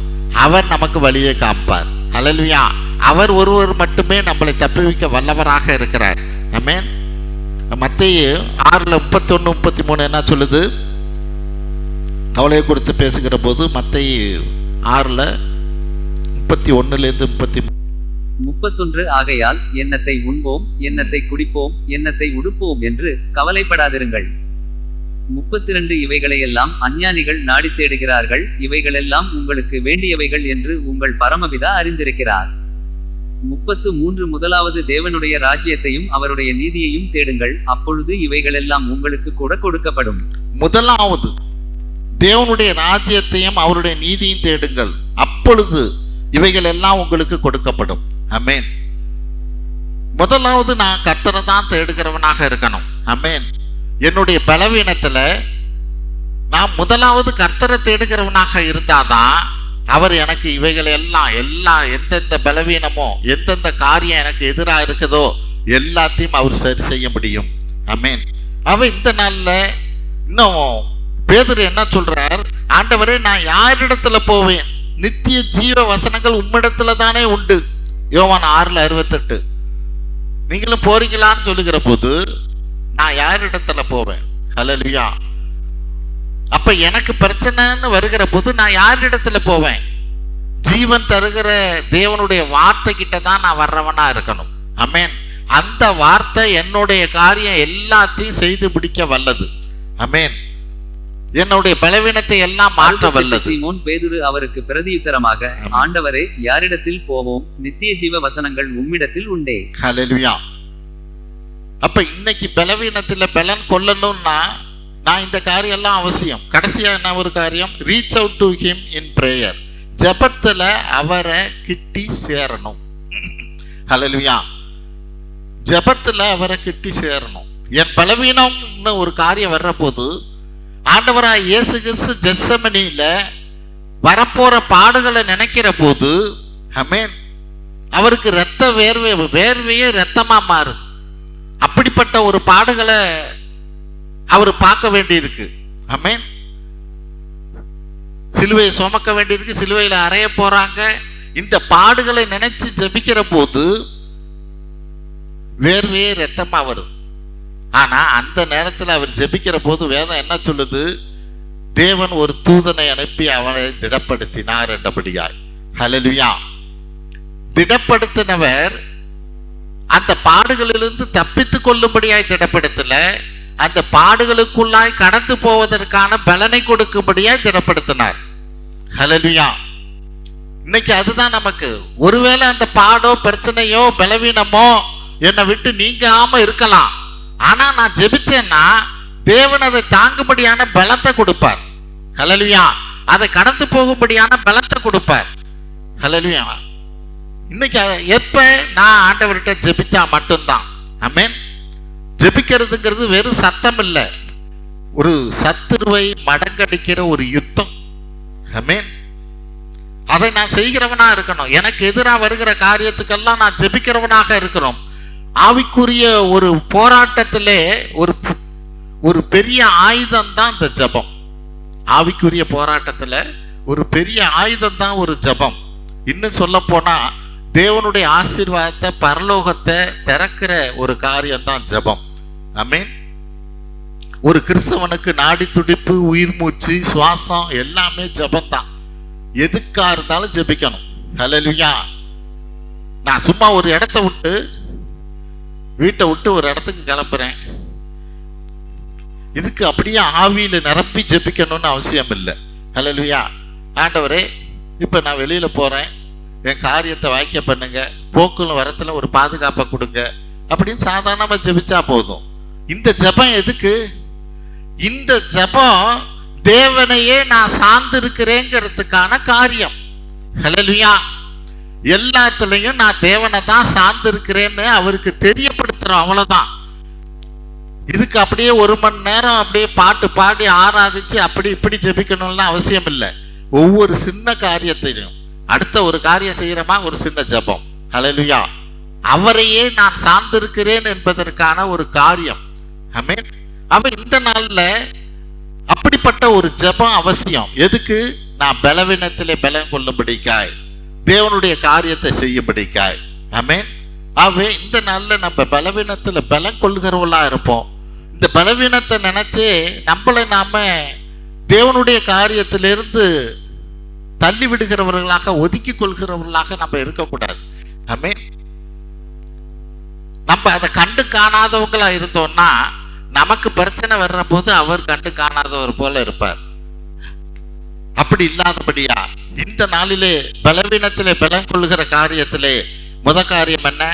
அவர் நமக்கு வழியை காப்பார். ஹல்லேலூயா. அவர் ஒருவர் மட்டுமே நம்மளை தப்புவிக்க வல்லவராக இருக்கிறார். ஆமென். மத்தேயு 6:31-33 என்ன சொல்லுது? கவலையை குறித்து பேசுகிற போது மத்தேயு 6:31-33 31 ஆகையால் எண்ணத்தை உண்போம், எண்ணத்தை குடிப்போம், எண்ணத்தை உடுப்போம் என்று கவலைப்படாதிருங்கள். 32 இவைகளையெல்லாம் அஞ்ஞானிகள் நாடி தேடுகிறார்கள், இவைகளெல்லாம் உங்களுக்கு வேண்டியவைகள் என்று உங்கள் பரமபிதா அறிந்திருக்கிறார். 33 முதலாவது தேவனுடைய ராஜ்யத்தையும் அவருடைய நீதியையும் தேடுங்கள், அப்பொழுது இவைகளெல்லாம் உங்களுக்கு கூட கொடுக்கப்படும். முதலாவது தேவனுடைய ராஜ்யத்தையும் அவருடைய நீதியும் தேடுங்கள், அப்பொழுது இவைகள் எல்லாம் உங்களுக்கு கொடுக்கப்படும். ஆமென். முதலாவது நான் கர்த்தரை தான் தேடுகிறவனாக இருக்கணும். ஆமென். என்னுடைய பலவீனத்துல நான் முதலாவது கர்த்தரை தேடுகிறவனாக இருந்தாதான் அவர் எனக்கு இவைகள் எல்லாம் எந்தெந்த பலவீனமோ எந்தெந்த காரியம் எனக்கு எதிராக இருக்குதோ எல்லாத்தையும் அவர் சரி செய்ய முடியும். ஆமென். அவன் இந்த நாள்ல இன்னும் பேதுரு என்ன சொல்றார்? ஆண்டவரே, நான் யாரிடத்துல போவேன்? நித்திய ஜீவ வசனங்கள் உம்மிடத்துல தானே உண்டு. யோவான் 6:68. நீங்களும் போறீங்களான்னு சொல்லுகிற போது நான் யாரிடத்துல போவேன்? ஹல்லேலூயா. அப்ப எனக்கு பிரச்சனைன்னு வருகிற போது நான் யாரிடத்துல போவேன்? ஜீவன் தருகிற தேவனுடைய வார்த்தை கிட்ட தான் நான் வர்றவனா இருக்கணும். ஆமென். அந்த வார்த்தை என்னுடைய காரியம் எல்லாத்தையும் செய்து முடிக்க வல்லது. ஆமென். என்னுடைய பலவீனத்தை எல்லாம் மாற்ற வல்லது. சீமோன் பேதுரு அவருக்கு பிரதியுத்தரமாக, ஆண்டவரே, யாரிடத்தில் போவோம்? நித்திய ஜீவ வசனங்கள் உம்மிடத்தில் உண்டே. ஹல்லேலூயா. அப்ப இன்னைக்கு பலவீனத்துல பலன் கொள்ளணும்னா நான் இந்த காரியம் எல்லாம் அவசியம். கடைசியா என்ன ஒரு காரியம்? Reach out to him in prayer. ஜெபத்துல அவரை கிட்டி சேரணும். ஹல்லேலூயா. ஜெபத்துல அவரை கிட்டி சேரணும். என் பலவீனம்னு ஒரு காரியம் வர்ற போது ஆண்டவராய் இயேசு கிறிஸ்து ஜெத்செமனியில வரப்போற பாடுகளை நினைக்கிற போது, ஆமென், அவருக்கு இரத்த வேர்வையே இரத்தமா மாறுது. அப்படிப்பட்ட ஒரு பாடுகளை அவர் பார்க்க வேண்டியிருக்கு. ஆமென். சிலுவையை சுமக்க வேண்டியிருக்கு, சிலுவையில் அறைய போறாங்க. இந்த பாடுகளை நினைச்சு ஜெபிக்கிற போது வேர்வையே இரத்தமா வருது. ஆனா அந்த நேரத்தில் அவர் ஜெபிக்கிற போது வேதம் என்ன சொல்லுது? தேவன் ஒரு தூதனை அனுப்பி அவனை திடப்படுத்தினார் என்றபடியாய். ஹல்லேலூயா. திடப்படுத்தினவர் அந்த பாடுகளிலிருந்து தப்பித்து கொள்ளும்படியாய் திடப்படுத்தல, அந்த பாடுகளுக்குள்ளாய் கடந்து போவதற்கான பலனை கொடுக்கும்படியாய் திடப்படுத்தினார். ஹல்லேலூயா. இன்னைக்கு அதுதான் நமக்கு. ஒருவேளை அந்த பாடோ பிரச்சனையோ பலவீனமோ என்னை விட்டு நீங்காம இருக்கலாம். ஆனா நான் ஜெபிச்சேன்னா தேவன் அதை தாங்கும்படியான பலத்தை கொடுப்பார். ஹல்லேலூயா. அதை கடந்து போகும்படியான பலத்தை கொடுப்பார். ஹல்லேலூயா. இன்னைக்கு எப்ப நான் ஆண்டவர்கிட்ட ஜெபிச்சா மட்டும்தான். ஆமென். ஜெபிக்கிறதுங்கிறது வெறும் சத்தம் இல்லை, ஒரு சத்துருவை மடங்கடிக்கிற ஒரு யுத்தம். ஆமென். அதை நான் செய்கிறவனா இருக்கணும். எனக்கு எதிராக வருகிற காரியத்துக்கெல்லாம் நான் ஜெபிக்கிறவனாக இருக்கணும். ஆவிக்குரிய ஒரு போராட்டத்திலே ஒரு பெரிய ஆயுதம் தான் இந்த ஜபம். ஆவிக்குரிய போராட்டத்தில் ஒரு பெரிய ஆயுதம் தான் ஒரு ஜபம். இன்னும் சொல்ல போனா தேவனுடைய ஆசீர்வாதத்தை பரலோகத்தை திறக்கிற ஒரு காரியம் தான் ஜபம். ஆமென். ஒரு கிறிஸ்தவனுக்கு நாடி துடிப்பு, உயிர் மூச்சு, சுவாசம் எல்லாமே ஜெபம்தான். எதுக்கா இருந்தாலும் ஜெபிக்கணும். ஹல்லேலூயா. நான் சும்மா ஒரு இடத்த விட்டு, வீட்டை விட்டு ஒரு இடத்துக்கு கிளம்புறேன், இதுக்கு அப்படியே ஆவியில நிரப்பி ஜெபிக்கணும்னு அவசியம் இல்லை. ஹல்லேலூயா. ஆண்டவரே, இப்போ நான் வெளியில போறேன், என் காரியத்தை வாய்க்க பண்ணுங்க, போக்குல வரத்துல ஒரு பாதுகாப்பை கொடுங்க அப்படின்னு சாதாரணமா ஜெபிச்சா போதும். இந்த ஜெபம் எதுக்கு? இந்த ஜெபம் தேவனையே நான் சார்ந்திருக்கிறேங்கிறதுக்கான காரியம். ஹல்லேலூயா. எல்லாத்துலயும் நான் தேவனை தான் சார்ந்திருக்கிறேன்னு அவருக்கு தெரியப்படுத்துறோம், அவ்வளவுதான். இதுக்கு அப்படியே 1 மணி நேரம் அப்படியே பாட்டு பாடி ஆராதிச்சு அப்படி இப்படி ஜெபிக்கணும்னு அவசியம் இல்லை. ஒவ்வொரு சின்ன காரியத்தையும், அடுத்த ஒரு காரியம் செய்யறமா ஒரு சின்ன ஜெபம். ஹல்லேலூயா. அவரையே நான் சார்ந்திருக்கிறேன் என்பதற்கான ஒரு காரியம். ஆமென். அப்ப இந்த நாள்ல அப்படிப்பட்ட ஒரு ஜெபம் அவசியம். எதுக்கு? நான் பலவீனத்திலே பலம் கொள்ளும்படிக்காய், தேவனுடைய காரியத்தை செய்யும்படிக்காய். ஆமென். ஆகவே இந்த நாள்ல நம்ம பலவீனத்துல பலம் கொள்கிறவர்களா இருப்போம். இந்த பலவீனத்தை நினைச்சு நம்மளை நாம தேவனுடைய காரியத்திலிருந்து தள்ளி விடுகிறவர்களாக, ஒதுக்கி கொள்கிறவர்களாக நம்ம இருக்கக்கூடாது. ஆமென். நம்ம அதை கண்டு காணாதவங்களா இருந்தோம்னா நமக்கு பிரச்சனை வர்ற போது அவர் கண்டு காணாதவர் போல இருப்பார். அப்படி இல்லாதபடியா இந்த நாளிலே பலவீனத்திலே பலம் கொள்கிற காரியத்திலே முத காரியம் என்ன?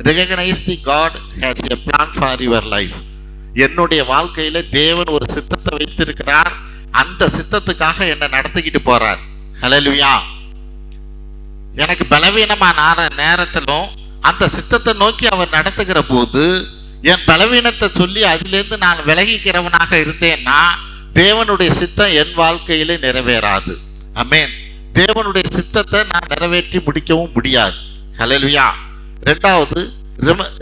recognize the God has a plan for your life. என்னுடைய வாழ்க்கையில தேவன் ஒரு சித்தத்தை வைத்திருக்கிறார், அந்த சித்தத்துக்காக என்னை நடத்திக்கிட்டு போறார். ஹல்லேலூயா. எனக்கு பலவீனமான நேரத்திலும் அந்த சித்தத்தை நோக்கி அவர் நடத்துகிற போது என் பலவீனத்தை சொல்லி அதிலிருந்து நான் விலகிக்கிறவனாக இருந்தேன்னா தேவனுடைய சித்தம் என் வாழ்க்கையிலே நிறைவேறாது. ஆமென். தேவனுடைய சித்தத்தை நான் நிறைவேற்றி முடிக்கவும் முடியாது. ஹல்லேலூயா. ரெண்டாவது,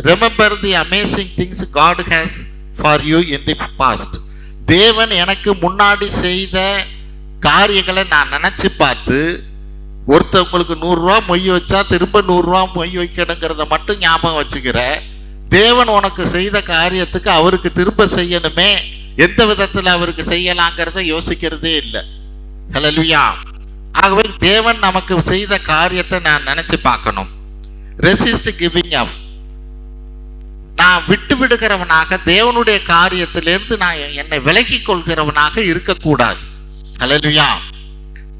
remember the amazing things God has for you in the past. தேவன் எனக்கு முன்னாடி செய்த காரியங்களை நான் நினைச்சு பார்த்து, ஒருத்தவங்களுக்கு 100 ரூபா மொய் வச்சா திரும்ப 100 ரூபா மொய் வைக்கணுங்கிறத மட்டும் ஞாபகம் வச்சுக்கிற, தேவன் உனக்கு செய்த காரியத்துக்கு அவருக்கு திரும்ப செய்யணுமே, எந்த விதத்தில் அவருக்கு செய்யலாங்கிறத யோசிக்கிறதே இல்லை. ஹல்லேலூயா. ஆகவே தேவன் நமக்கு செய்த காரியத்தை நான் நினைச்சு பார்க்கணும். Resist giving up. நான் விட்டு விடுகிறவனாக, தேவனுடைய காரியத்திலிருந்து நான் என்னை விலகி கொள்கிறவனாக இருக்கக்கூடாது. ஹல்லேலூயா.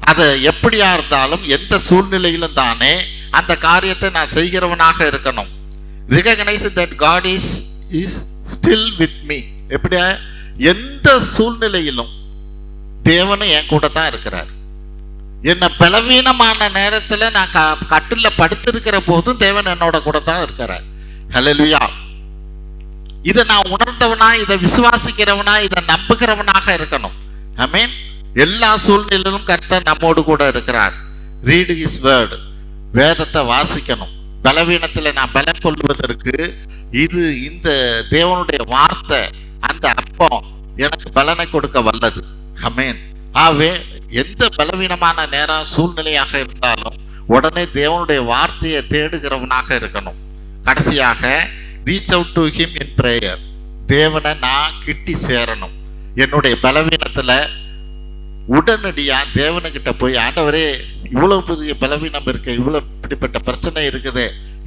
அது எப்படியா இருந்தாலும் எந்த சூழ்நிலையிலும் தானே அந்த காரியத்தை நான் செய்கிறவனாக இருக்கணும். recognize that God is still with me. எப்படியா? எந்த சூழ்நிலையிலும் தேவனும் என் கூட தான் இருக்கிறார். என்ன பலவீனமான நேரத்துல நான் கட்டில படுத்திருக்கிற போதும் தேவன் என்னோட கூட தான் இருக்கிறார். ஹல்லேலூயா. இதை நான் உணர்ந்தவனா, இதை விசுவாசிக்கிறவனா, இதை நம்புகிறவனாக இருக்கணும். ஆமென். எல்லா சூழ்நிலையிலும் கர்த்தர் நம்மோடு கூட இருக்கிறார். Read his word. வேதத்தை வாசிக்கணும். பலவீனத்துல நான் பலம் கொள்வதற்கு இது இந்த தேவனுடைய வார்த்தை, அந்த அப்பம் எனக்கு பலனை கொடுக்க வல்லது. ஆமென். ஆகவே எந்த பலவீனமான நேரம் சூழ்நிலையாக இருந்தாலும் உடனே தேவனுடைய வார்த்தையை தேடுகிறவனாக இருக்கணும். கடைசியாக reach out to him in prayer. தேவனை நான் கிட்டி சேரணும். என்னுடைய பலவீனத்துல உடனடியா தேவனுக்கிட்ட போய், ஆண்டவரே இவ்வளவு பெரிய பலவீனம் இருக்கு, இவ்வளவு இப்படிப்பட்ட பிரச்சனை இருக்குது,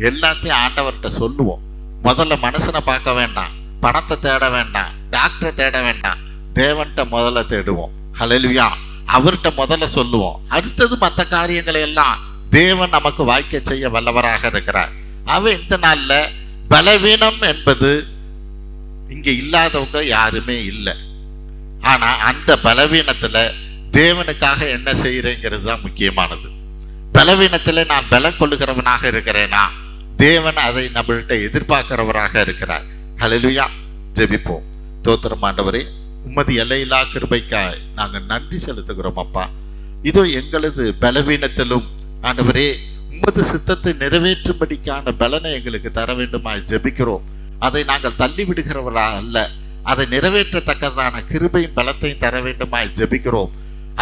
எல்லாத்தையும் ஆண்டவர்கிட்ட சொல்லுவோம். முதல்ல மனுஷனை பார்க்க வேண்டாம், பணத்தை தேட வேண்டாம், டாக்டரை தேட வேண்டாம், தேவன்கிட்ட முதல்ல தேடுவோம். ஹல்லேலூயா. அவர்கிட்ட முதல்ல சொல்லுவோம். அடுத்தது மற்ற காரியங்களை எல்லாம் தேவன் நமக்கு வாய்க்க செய்ய வல்லவராக இருக்கிறார். இந்த நாள்ல பலவீனம் என்பது இங்க இல்லாதவங்க யாருமே இல்லை. ஆனா அந்த பலவீனத்துல தேவனுக்காக என்ன செய்யறேங்கிறது தான் முக்கியமானது. பலவீனத்துல நான் பலம் கொள்ளுகிறவனாக இருக்கிறேனா, தேவன் அதை நம்மள்கிட்ட எதிர்பார்க்கிறவராக இருக்கிறார். ஹல்லேலூயா. ஜெபிப்போம். தோத்திரம் ஆண்டவரே, உமது எல்லையில்லா கிருபைக்காய் நாங்கள் நன்றி செலுத்துகிறோம் அப்பா. இதோ எங்களது பலவீனத்திலும் ஆண்டவரே உமது சித்தத்தை நிறைவேற்றும்படிக்கான பலனை எங்களுக்கு தர வேண்டுமாய் ஜெபிக்கிறோம். அதை நாங்கள் தள்ளி விடுகிறவரா அல்ல, அதை நிறைவேற்றத்தக்கதான கிருபையும் பலத்தையும் தர வேண்டுமாய் ஜெபிக்கிறோம்.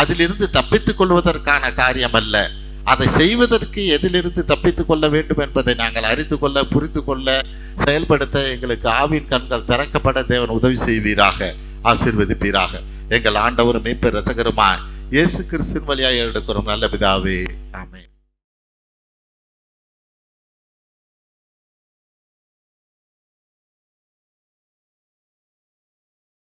அதிலிருந்து தப்பித்துக் கொள்வதற்கான காரியம் அல்ல, அதை செய்வதற்கு எதிலிருந்து தப்பித்துக் கொள்ள வேண்டும் என்பதை நாங்கள் அறிந்து கொள்ள, புரிந்து கொள்ள, செயல்படுத்த எங்களுக்கு ஆவின் கண்கள் திறக்கப்பட தேவன் உதவி செய்வீராக. ஆசீர்வதிப்பீராக. எங்கள் ஆண்டவரும் மீட்பர் இரட்சகருமாய் இயேசு கிறிஸ்துவின் வழியாக எடுக்கிறோம் நல்ல பிதாவே, ஆமென்.